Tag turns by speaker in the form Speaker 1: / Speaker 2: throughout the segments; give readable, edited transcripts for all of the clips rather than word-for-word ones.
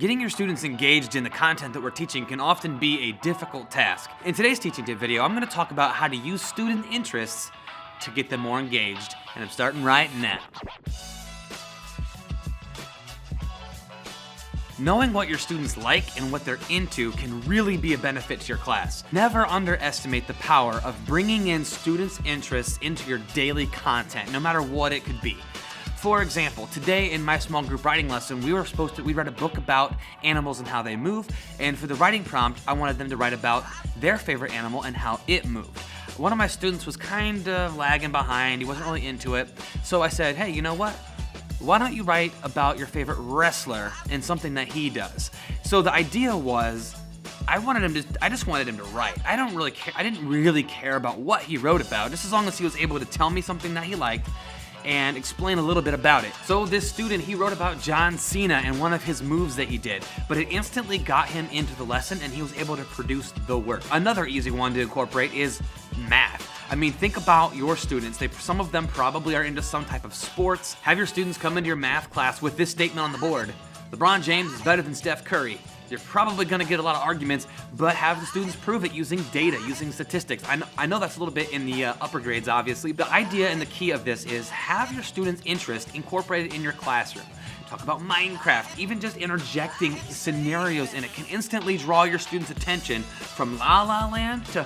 Speaker 1: Getting your students engaged in the content that we're teaching can often be a difficult task. In today's teaching tip video, I'm going to talk about how to use student interests to get them more engaged, and I'm starting right now. Knowing what your students like and what they're into can really be a benefit to your class. Never underestimate the power of bringing in students' interests into your daily content, no matter what it could be. For example, today in my small group writing lesson, we read a book about animals and how they move, and for the writing prompt, I wanted them to write about their favorite animal and how it moved. One of my students was kind of lagging behind, he wasn't really into it, so I said, hey, you know what? Why don't you write about your favorite wrestler and something that he does? So the idea was, I just wanted him to write. I didn't really care about what he wrote about, just as long as he was able to tell me something that he liked and explain a little bit about it. So this student, he wrote about John Cena and one of his moves that he did, but it instantly got him into the lesson and he was able to produce the work. Another easy one to incorporate is math. I mean, think about your students. Some of them probably are into some type of sports. Have your students come into your math class with this statement on the board: LeBron James is better than Steph Curry. You're probably gonna get a lot of arguments, but have the students prove it using data, using statistics. I know that's a little bit in the upper grades, obviously. The idea and the key of this is have your students' interest incorporated in your classroom. Talk about Minecraft. Even just interjecting scenarios in it can instantly draw your students' attention from La La Land to,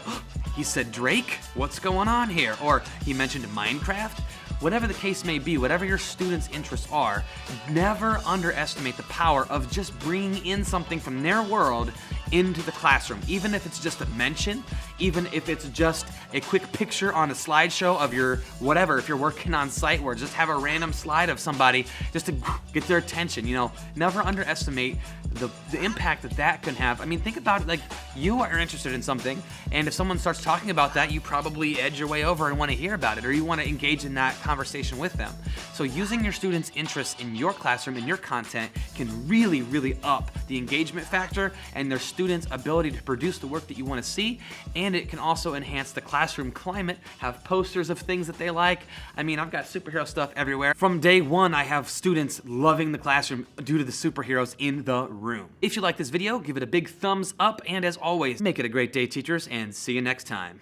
Speaker 1: he said Drake? What's going on here? Or he mentioned Minecraft. Whatever the case may be, whatever your students' interests are, never underestimate the power of just bringing in something from their world into the classroom. Even if it's just a mention, even if it's just a quick picture on a slideshow of your whatever, if you're working on site where just have a random slide of somebody just to get their attention, you know, never underestimate the impact that can have. I mean, think about it, like you are interested in something, and if someone starts talking about that, you probably edge your way over and want to hear about it, or you want to engage in that conversation with them. So using your students' interests in your classroom and your content can really, really up the engagement factor and their students' ability to produce the work that you want to see, and it can also enhance the classroom climate, have posters of things that they like. I mean, I've got superhero stuff everywhere. From day one, I have students loving the classroom due to the superheroes in the room. If you like this video, give it a big thumbs up, and as always, make it a great day, teachers, and see you next time.